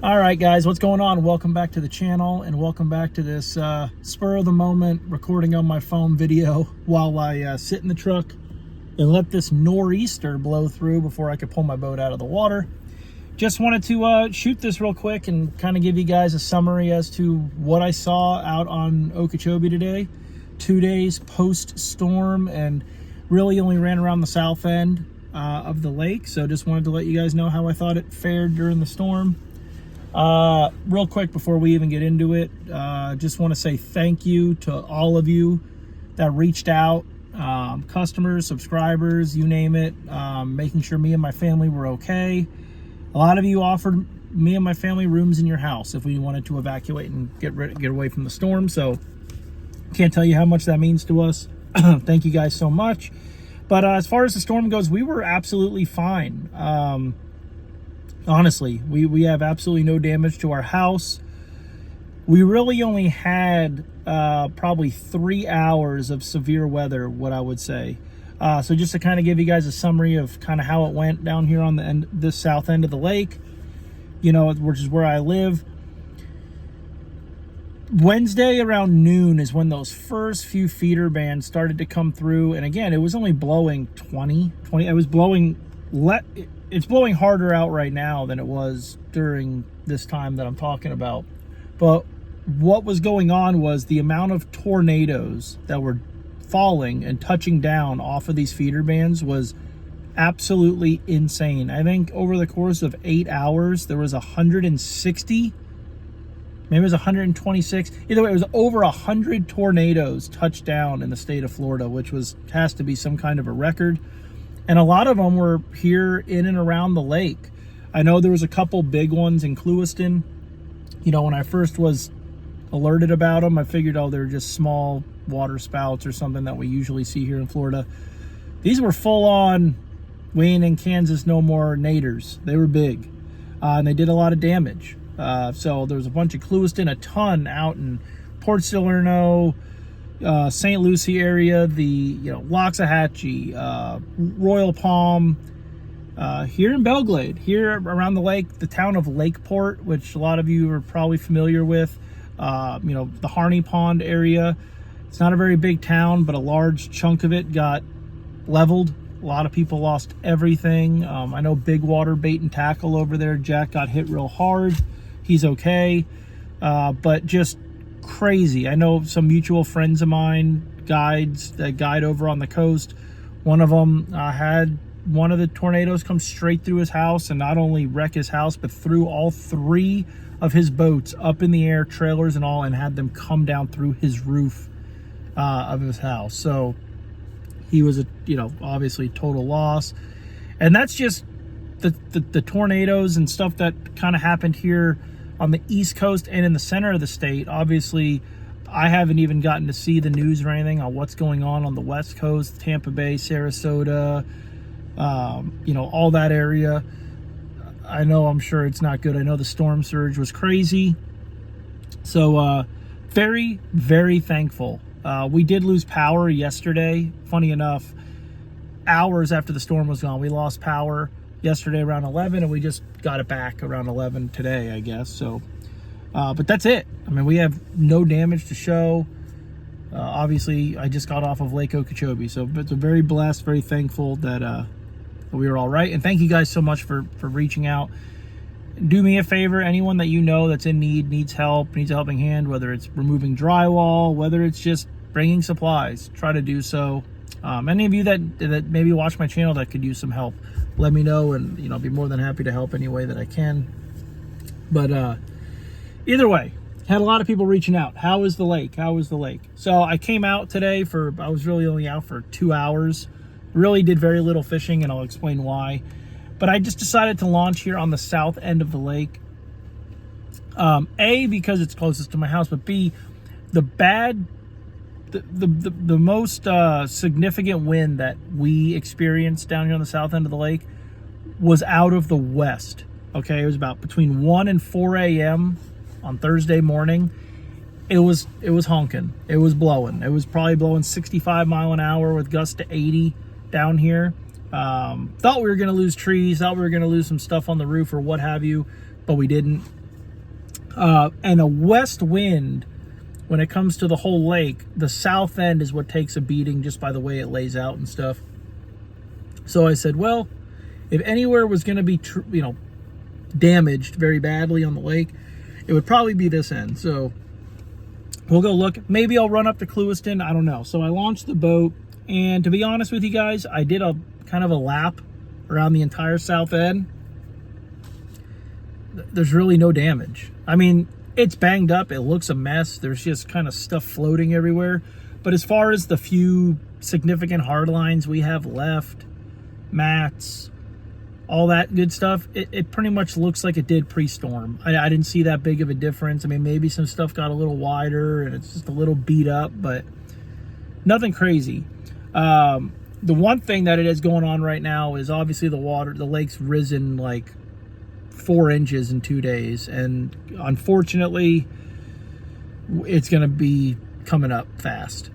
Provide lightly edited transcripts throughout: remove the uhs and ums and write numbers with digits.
All right, guys, what's going on? Welcome back to the channel, and welcome back to this spur of the moment recording on my phone video while I sit in the truck and let this nor'easter blow through before I could pull my boat out of the water. Just wanted to shoot this real quick and kind of give you guys a summary as to what I saw out on Okeechobee today. 2 days post-storm, and really only ran around the south end of the lake. So just wanted to let you guys know how I thought it fared during the storm. Real quick before we even get into it, just want to say thank you to all of you that reached out, customers, subscribers, you name it, making sure me and my family were okay. A lot of you offered me and my family rooms in your house if we wanted to evacuate and get away from the storm. So can't tell you how much that means to us. Thank you guys so much. But as far as the storm goes, we were absolutely fine. Honestly, we have absolutely no damage to our house. We really only had probably 3 hours of severe weather, what I would say. So just to kind of give you guys a summary of kind of how it went down here on the end, this south end of the lake, you know, which is where I live. Wednesday around noon is when those first few feeder bands started to come through. And again, it was only blowing 20. It was blowing, it's blowing harder out right now than it was during this time that I'm talking about. But what was going on was the amount of tornadoes that were falling and touching down off of these feeder bands was absolutely insane. I think over the course of 8 hours, there was 160, maybe it was 126. Either way, it was over 100 tornadoes touched down in the state of Florida, which has to be some kind of a record. And a lot of them were here in and around the lake. I know there was a couple big ones in Clewiston. You know, when I first was alerted about them, I figured, oh, they're just small water spouts or something that we usually see here in Florida. These were full on, we ain't in Kansas no more naders. They were big, and they did a lot of damage. So there was a bunch of Clewiston, a ton out in Port Salerno, St. Lucie area, the Loxahatchee, Royal Palm, here in Belglade, here around the lake, the town of Lakeport, which a lot of you are probably familiar with. The Harney Pond area. It's not a very big town, but a large chunk of it got leveled. A lot of people lost everything. I know Big Water Bait and Tackle over there, Jack got hit real hard. He's okay, but just crazy. I know some mutual friends of mine, guides that guide over on the coast. One of them had one of the tornadoes come straight through his house and not only wreck his house, but threw all 3 of his boats up in the air, trailers and all, and had them come down through his roof of his house. So he was obviously total loss. And that's just the tornadoes and stuff that kind of happened here on the East Coast and in the center of the state. Obviously, I haven't even gotten to see the news or anything on what's going on the West Coast, Tampa Bay, Sarasota, all that area. I know, I'm sure it's not good. I know the storm surge was crazy. So very, very thankful. We did lose power yesterday. Funny enough, hours after the storm was gone, we lost power yesterday around 11, and we just got it back around 11 today, I guess. So, but that's it. I mean, we have no damage to show. Obviously, I just got off of Lake Okeechobee, so it's very blessed, very thankful that we were all right. And thank you guys so much for reaching out. Do me a favor, anyone that you know that's in need, needs help, needs a helping hand, whether it's removing drywall, whether it's just bringing supplies, try to do so. Any of you that maybe watch my channel that could use some help, let me know, and I'll be more than happy to help any way that I can. But either way, had a lot of people reaching out. How is the lake? How is the lake? So I came out today I was really only out for 2 hours. Really did very little fishing, and I'll explain why. But I just decided to launch here on the south end of the lake. A, because it's closest to my house, but B, the most significant wind that we experienced down here on the south end of the lake was out of the west. Okay, it was about between 1 and 4 a.m. on Thursday morning. It was honking. It was blowing. It was probably blowing 65 mile an hour with gusts to 80 down here. Thought we were going to lose trees, thought we were going to lose some stuff on the roof or what have you, but we didn't. And a west wind, when it comes to the whole lake, the south end is what takes a beating just by the way it lays out and stuff. So I said, well, if anywhere was going to be, damaged very badly on the lake, it would probably be this end. So we'll go look. Maybe I'll run up to Clewiston. I don't know. So I launched the boat, and to be honest with you guys, I did a kind of a lap around the entire south end. There's really no damage. I mean, it's banged up. It looks a mess. There's just kind of stuff floating everywhere. But as far as the few significant hard lines we have left, mats, all that good stuff, it pretty much looks like it did pre-storm. I didn't see that big of a difference. I mean, maybe some stuff got a little wider and it's just a little beat up, but nothing crazy. The one thing that it is going on right now is obviously the lake's risen like 4 inches in 2 days, and unfortunately it's going to be coming up fast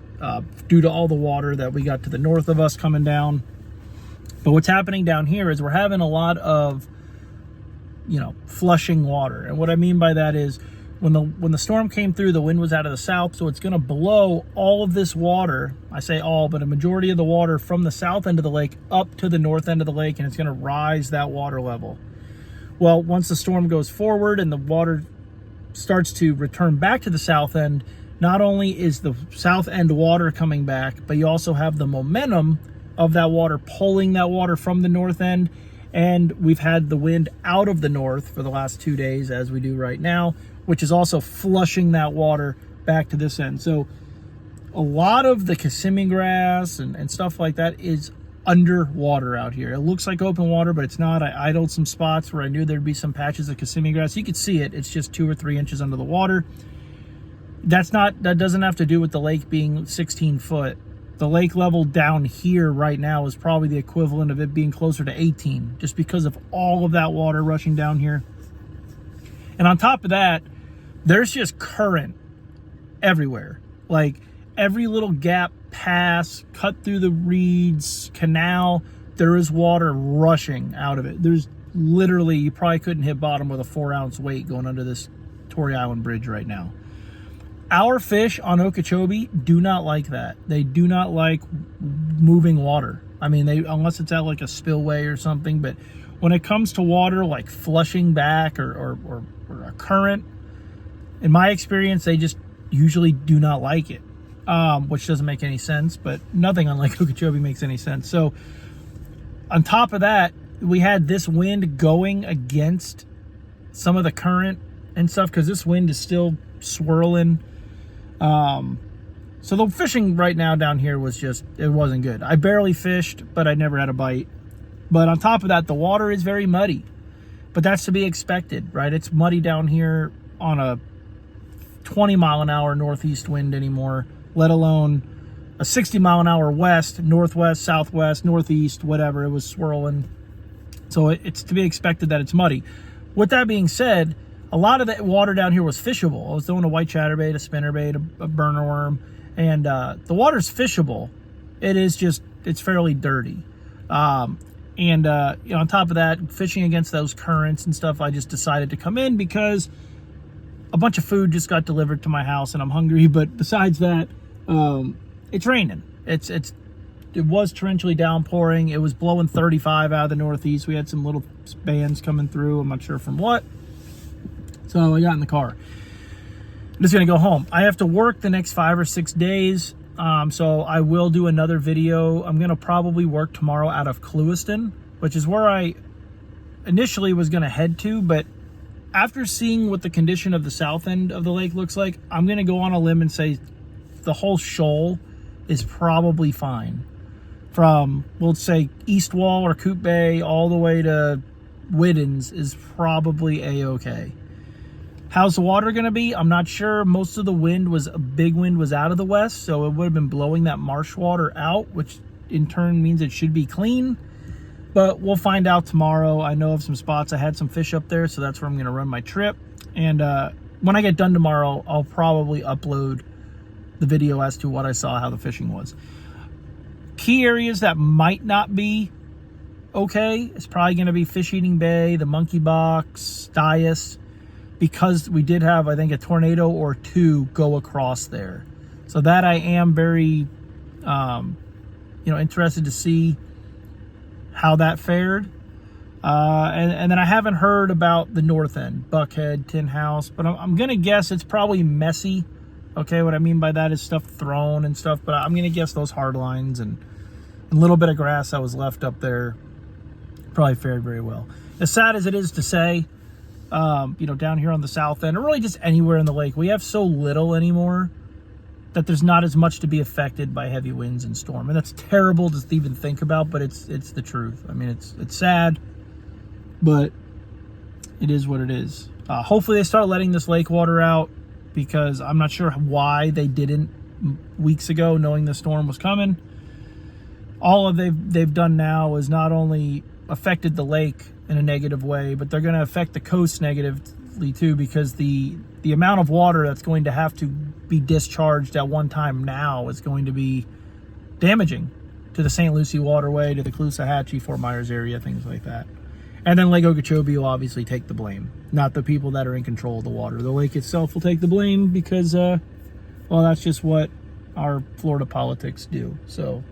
due to all the water that we got to the north of us coming down. But what's happening down here is we're having a lot of, flushing water. And what I mean by that is when the storm came through, the wind was out of the south, so it's going to blow all of this water. I say all, but a majority of the water from the south end of the lake up to the north end of the lake, and it's going to rise that water level. Well, once the storm goes forward and the water starts to return back to the south end, not only is the south end water coming back, but you also have the momentum of that water pulling that water from the north end. And we've had the wind out of the north for the last 2 days, as we do right now, which is also flushing that water back to this end. So a lot of the Kissimmee grass and stuff like that is underwater out here. It looks like open water, but it's not. I idled some spots where I knew there'd be some patches of Kissimmee grass. You could see it. It's just 2 or 3 inches under the water. That doesn't have to do with the lake being 16 foot. The lake level down here right now is probably the equivalent of it being closer to 18, just because of all of that water rushing down here. And on top of that, there's just current everywhere. Like every little gap, pass, cut through the reeds, canal, there is water rushing out of it. There's literally, you probably couldn't hit bottom with a 4-ounce weight going under this Torrey Island Bridge right now. Our fish on Okeechobee do not like that. They do not like moving water. I mean, unless it's at like a spillway or something, but when it comes to water like flushing back or a current, in my experience, they just usually do not like it, which doesn't make any sense, but nothing on Lake Okeechobee makes any sense. So on top of that, we had this wind going against some of the current and stuff because this wind is still swirling. So the fishing right now down here it wasn't good. I barely fished, but I never had a bite. But on top of that, the water is very muddy, but that's to be expected, right? It's muddy down here on a 20-mile-an-hour northeast wind anymore, let alone a 60-mile-an-hour west, northwest, southwest, northeast, whatever. It was swirling. So it's to be expected that it's muddy. With that being said, a lot of the water down here was fishable. I was throwing a white chatterbait, a spinnerbait, a burner worm, and the water's fishable. It's fairly dirty. On top of that, fishing against those currents and stuff, I just decided to come in because a bunch of food just got delivered to my house and I'm hungry. But besides that, it's raining. It was torrentially downpouring. It was blowing 35 out of the northeast. We had some little bands coming through. I'm not sure from what. So I got in the car. I'm just going to go home. I have to work the next 5 or 6 days. So I will do another video. I'm going to probably work tomorrow out of Clewiston, which is where I initially was going to head to. But after seeing what the condition of the south end of the lake looks like, I'm going to go on a limb and say the whole shoal is probably fine. From, we'll say, East Wall or Coop Bay all the way to Whiddens is probably A-okay. How's the water going to be? I'm not sure. Most of the big wind was out of the west, so it would have been blowing that marsh water out, which in turn means it should be clean. But we'll find out tomorrow. I know of some spots. I had some fish up there, so that's where I'm going to run my trip. And when I get done tomorrow, I'll probably upload the video as to what I saw, how the fishing was. Key areas that might not be okay is probably going to be Fish Eating Bay, the Monkey Box, Dias. because we did have, I think, a tornado or two go across there. So that I am very, interested to see how that fared. And then I haven't heard about the north end, Buckhead, Tin House, but I'm going to guess it's probably messy. Okay, what I mean by that is stuff thrown and stuff, but I'm going to guess those hard lines and a little bit of grass that was left up there probably fared very well. As sad as it is to say, down here on the south end, or really just anywhere in the lake, we have so little anymore that there's not as much to be affected by heavy winds and storm. And that's terrible to even think about, but it's the truth. I mean, it's sad, but it is what it is. Hopefully they start letting this lake water out, because I'm not sure why they didn't weeks ago, knowing the storm was coming. All they've done now is not only affected the lake in a negative way, but they're going to affect the coast negatively too, because the amount of water that's going to have to be discharged at one time now is going to be damaging to the St. Lucie waterway, to the Caloosahatchee, Fort Myers area, things like that. And then Lake Okeechobee will obviously take the blame, not the people that are in control of the water. The lake itself will take the blame because, that's just what our Florida politics do. So,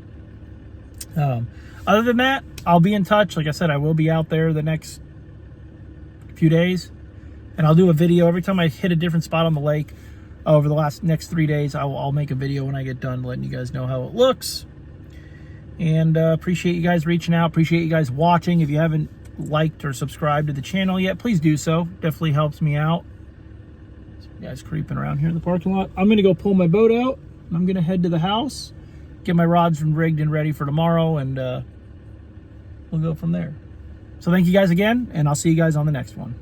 other than that, I'll be in touch. Like I said, I will be out there the next few days, and I'll do a video every time I hit a different spot on the lake. Over the next 3 days, I'll make a video when I get done, letting you guys know how it looks. And appreciate you guys reaching out. Appreciate you guys watching. If you haven't liked or subscribed to the channel yet, please do so. Definitely helps me out. Some guys creeping around here in the parking lot. I'm gonna go pull my boat out, and I'm gonna head to the house, get my rods rigged and ready for tomorrow, and we'll go from there. So thank you guys again, and I'll see you guys on the next one.